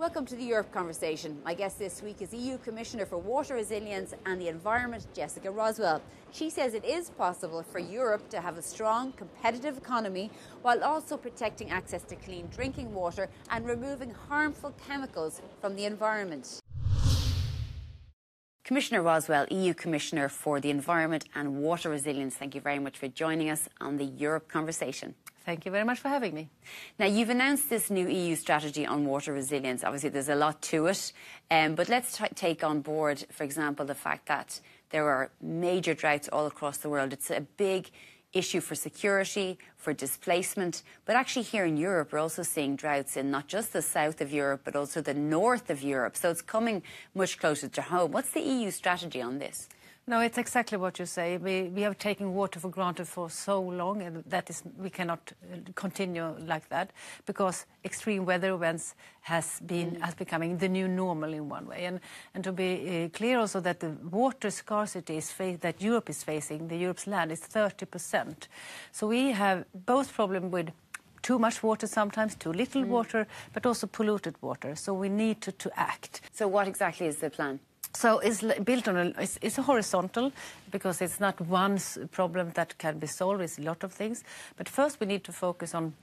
Welcome to the Europe Conversation. My guest this week is EU Commissioner for Water Resilience and the Environment, Jessika Roswall. She says it is possible for Europe to have a strong, competitive economy while also protecting access to clean drinking water and removing harmful chemicals from the environment. Commissioner Roswall, EU Commissioner for the Environment and Water Resilience, thank you very much for joining us on the Europe Conversation. Thank you very much for having me. Now, you've announced this new EU strategy on water resilience. Obviously, there's a lot to it. But let's take on board, for example, the fact that there are major droughts all across the world. It's a big issue for security, for displacement. But actually here in Europe, we're also seeing droughts in not just the south of Europe, but also the north of Europe. So it's coming much closer to home. What's the EU strategy on this? No, it's exactly what you say. We have taken water for granted for so long, and we cannot continue like that because extreme weather events has becoming the new normal in one way. And to be clear also that the water scarcity that Europe is facing, Europe's land, is 30%. So we have both problem with too much water sometimes, too little water, but also polluted water. So we need to act. So what exactly is the plan? So it's built on it's a horizontal because it's not one problem that can be solved. It's a lot of things. But first we need to focus on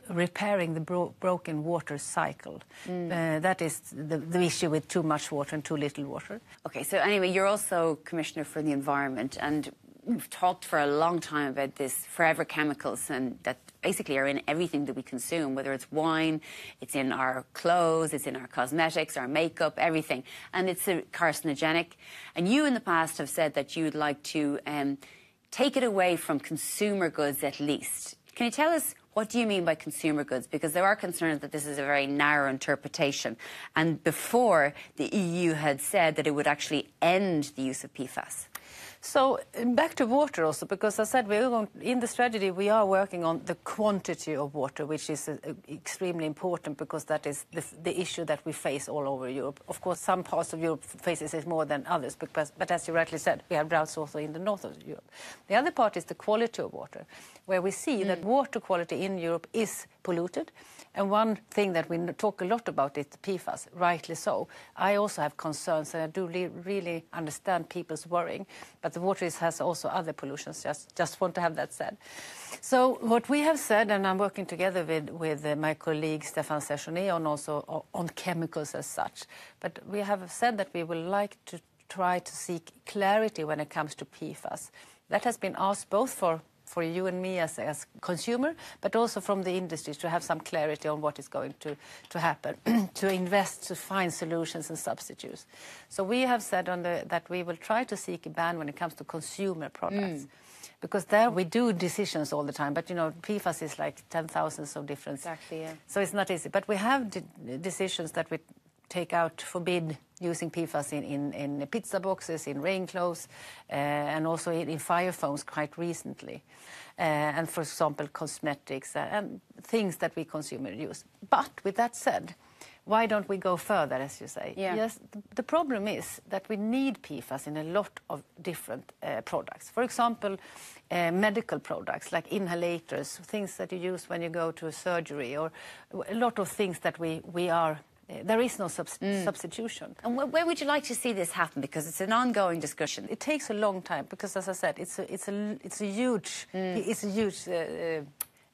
repairing the broken water cycle. That is the issue with too much water and too little water. Okay, so anyway, you're also Commissioner for the Environment, and we've talked for a long time about this forever chemicals and that basically are in everything that we consume, whether it's wine, it's in our clothes, it's in our cosmetics, our makeup, everything. And it's carcinogenic. And you in the past have said that you'd like to take it away from consumer goods at least. Can you tell us what do you mean by consumer goods? Because there are concerns that this is a very narrow interpretation. And before, the EU had said that it would actually end the use of PFAS. So back to water also, because I said in the strategy we are working on the quantity of water, which is extremely important because that is the issue that we face all over Europe. Of course, some parts of Europe faces it more than others, but as you rightly said, we have droughts also in the north of Europe. The other part is the quality of water, where we see that water quality in Europe is polluted. And one thing that we talk a lot about is the PFAS, rightly so. I also have concerns, and I do really understand people's worrying, but the water has also other pollutions, just want to have that said. So what we have said, and I'm working together with my colleague Stefan Sejourné on chemicals as such, but we have said that we would like to try to seek clarity when it comes to PFAS. That has been asked both for you and me as consumer, but also from the industry to have some clarity on what is going to happen, to invest, to find solutions and substitutes. So we have said that we will try to seek a ban when it comes to consumer products. Because there we do decisions all the time, but PFAS is like 10,000 of different. Exactly, yeah. So it's not easy. But we have decisions that we take out, forbid using PFAS in pizza boxes, in rain clothes, and also in fire foams quite recently. And for example, cosmetics and things that we consumers use. But with that said, why don't we go further, as you say? Yeah. Yes, the problem is that we need PFAS in a lot of different products. For example, medical products like inhalators, things that you use when you go to a surgery, or a lot of things that we are. There is no substitution. And where would you like to see this happen? Because it's an ongoing discussion. It takes a long time because, as I said, it's a huge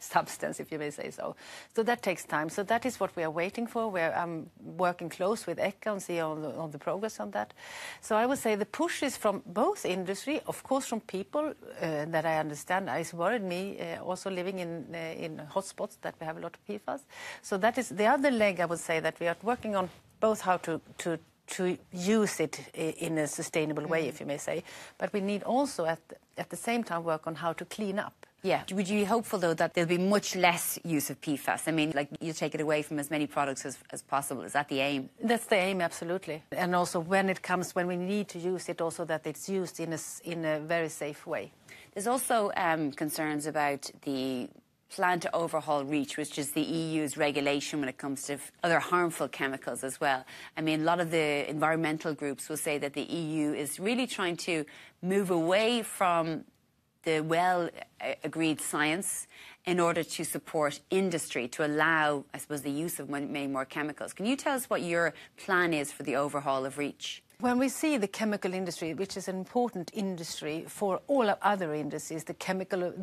substance, if you may say so. So that takes time. So that is what we are waiting for. I'm working close with ECHA and see on the progress on that. So I would say the push is from both industry, of course, from people that I understand. It's worried me also living in hotspots that we have a lot of PFAS. So that is the other leg, I would say, that we are working on both how to use it in a sustainable way, if you may say. But we need also at the same time work on how to clean up. Yeah. Would you be hopeful, though, that there'll be much less use of PFAS? I mean, like, you take it away from as many products as possible. Is that the aim? That's the aim, absolutely. And also when we need to use it, also that it's used in a very safe way. There's also concerns about the plan to overhaul REACH, which is the EU's regulation when it comes to other harmful chemicals as well. I mean, a lot of the environmental groups will say that the EU is really trying to move away from the well-agreed science in order to support industry, to allow, I suppose, the use of many more chemicals. Can you tell us what your plan is for the overhaul of REACH? When we see the chemical industry, which is an important industry for all other industries, the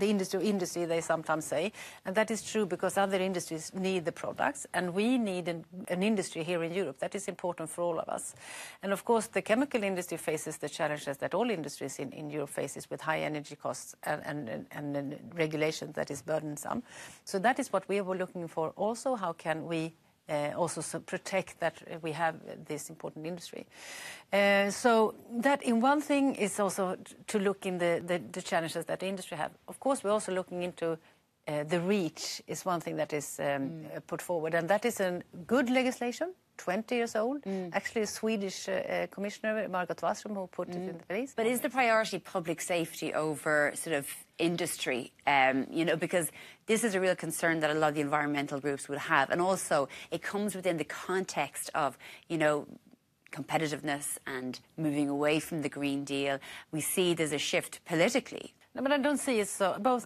industry, they sometimes say, and that is true because other industries need the products, and we need an industry here in Europe that is important for all of us. And of course, the chemical industry faces the challenges that all industries in Europe faces with high energy costs and regulation that is burdensome. So that is what we were looking for. Also, how can we also protect that we have this important industry. So that in one thing is also to look in the challenges that the industry have. Of course, we're also looking into the REACH is one thing that is put forward, and that is a good legislation, 20 years old. Actually, a Swedish commissioner, Margot Wallström, who put it in place. But is the priority public safety over sort of industry? Because this is a real concern that a lot of the environmental groups would have. And also, it comes within the context of, competitiveness and moving away from the Green Deal. We see there's a shift politically. No, but I don't see it so. Both,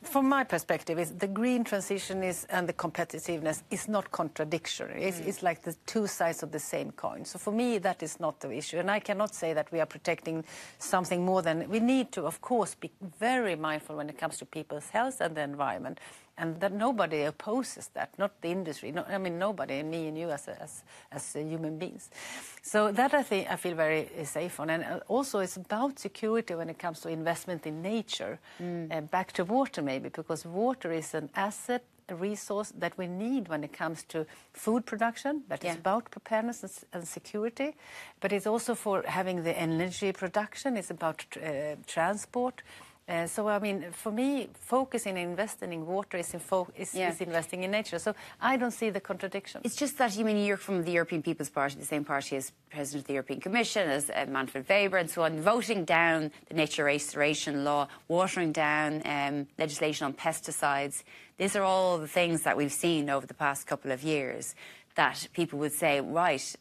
from my perspective, is the green transition and the competitiveness is not contradictory. It's like the two sides of the same coin. So for me, that is not the issue. And I cannot say that we are protecting something more than... We need to, of course, be very mindful when it comes to people's health and the environment. And that nobody opposes that, not the industry. No, I mean, nobody, me and you as human beings. So that I feel very safe on. And also it's about security when it comes to investment in nature. Back to water maybe, because water is an asset, a resource that we need when it comes to food production. That is about preparedness and security. But it's also for having the energy production. It's about transport. So, I mean, for me, focusing and investing in water is investing in nature. So I don't see the contradiction. It's just that, you're from the European People's Party, the same party as President of the European Commission, as Manfred Weber and so on, voting down the nature restoration law, watering down legislation on pesticides. These are all the things that we've seen over the past couple of years that people would say, right,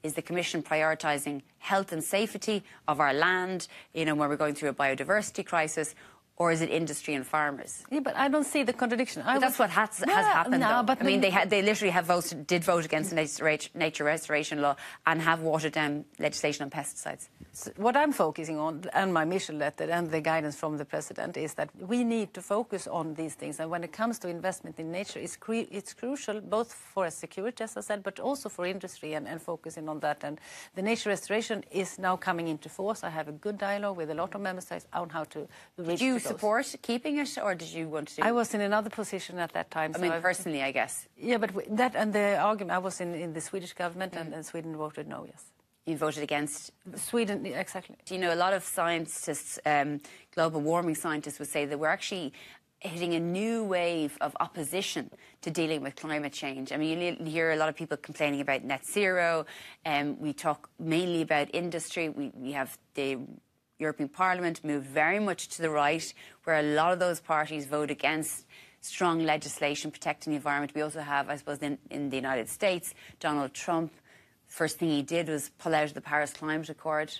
is the Commission prioritising health and safety of our land, when we're going through a biodiversity crisis, or is it industry and farmers? Yeah, but I don't see the contradiction. That's what has happened, no, though. But they literally did vote against the nature restoration law and have watered down legislation on pesticides. So what I'm focusing on, and my mission letter and the guidance from the President, is that we need to focus on these things. And when it comes to investment in nature, it's crucial both for security, as I said, but also for industry and focusing on that. And the nature restoration is now coming into force. I have a good dialogue with a lot of member states on how to reach those. Support keeping it, or did you want to? I was in another position at that time. Personally, I guess. Yeah, but that and the argument, I was in the Swedish government, and Sweden voted no, yes. You voted against? Sweden, exactly. A lot of scientists, global warming scientists would say that we're actually hitting a new wave of opposition to dealing with climate change. You hear a lot of people complaining about net zero, and we talk mainly about industry. We have the European Parliament moved very much to the right, where a lot of those parties vote against strong legislation protecting the environment. We also have, I suppose, in the United States, Donald Trump, first thing he did was pull out of the Paris Climate Accord.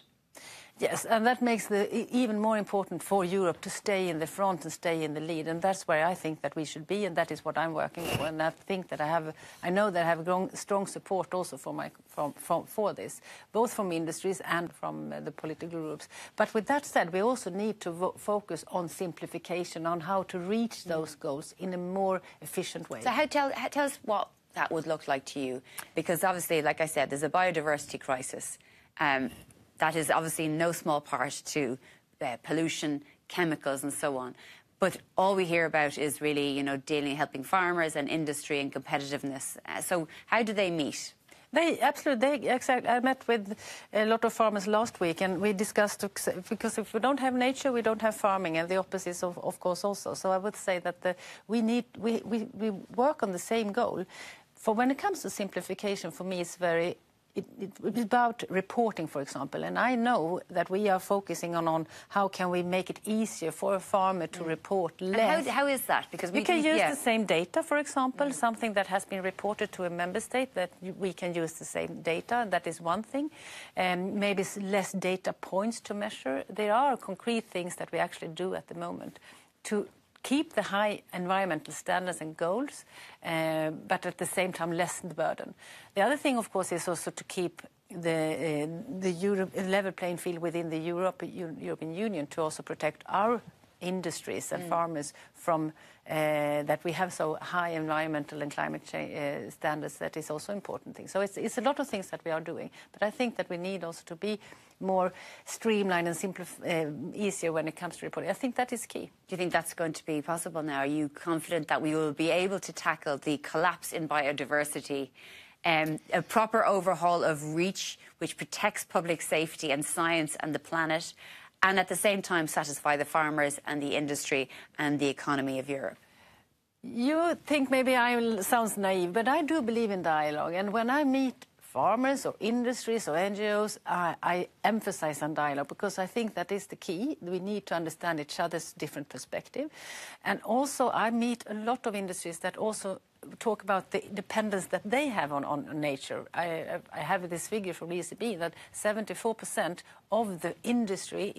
Yes, and that makes it even more important for Europe to stay in the front and stay in the lead, and that's where I think that we should be, and that is what I'm working for. And I think that I know that I have strong support also for this, both from industries and from the political groups. But with that said, we also need to focus on simplification, on how to reach those goals in a more efficient way. So tell us what that would look like to you, because obviously, like I said, there's a biodiversity crisis. That is obviously no small part to pollution, chemicals and so on. But all we hear about is really, helping farmers and industry and competitiveness. So how do they meet? Exactly. I met with a lot of farmers last week, and we discussed, because if we don't have nature, we don't have farming, and the opposite, of course, also. So I would say that we work on the same goal. For when it comes to simplification, for me, it's very it's about reporting, for example. And I know that we are focusing on how can we make it easier for a farmer to report less. And how is that? Because we can use the same data, for example, something that has been reported to a member state, that we can use the same data. That is one thing. Maybe less data points to measure. There are concrete things that we actually do at the moment to keep the high environmental standards and goals, but at the same time lessen the burden. The other thing, of course, is also to keep the level playing field within the European Union, to also protect our industries and farmers from that we have so high environmental and climate change standards. That is also an important thing. So it's a lot of things that we are doing, but I think that we need also to be more streamlined and easier when it comes to reporting. I think that is key. Do you think that's going to be possible now? Are you confident that we will be able to tackle the collapse in biodiversity, a proper overhaul of REACH, which protects public safety and science and the planet, and at the same time satisfy the farmers and the industry and the economy of Europe? You think maybe I sound naive, but I do believe in dialogue. And when I meet farmers or industries or NGOs, I emphasize on dialogue, because I think that is the key. We need to understand each other's different perspective. And also I meet a lot of industries that also talk about the dependence that they have on nature. I have this figure from ECB that 74% of the industry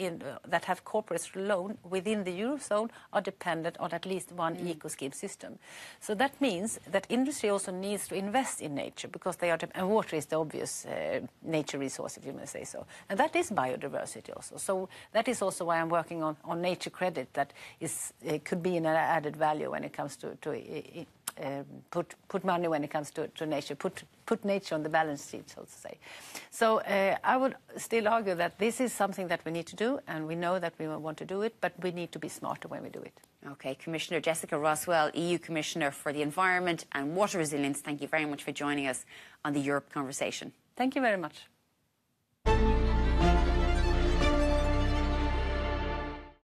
that have corporates alone within the Eurozone are dependent on at least one eco-scheme system. So that means that industry also needs to invest in nature, because they are, and water is the obvious nature resource, if you may say so. And that is biodiversity also. So that is also why I'm working on nature credit, that is could be an added value when it comes to put money when it comes to nature, put nature on the balance sheet, so to say. So I would still argue that this is something that we need to do, and we know that we want to do it, but we need to be smarter when we do it. Okay, Commissioner Jessika Roswall, EU Commissioner for the Environment and Water Resilience, thank you very much for joining us on the Europe Conversation. Thank you very much.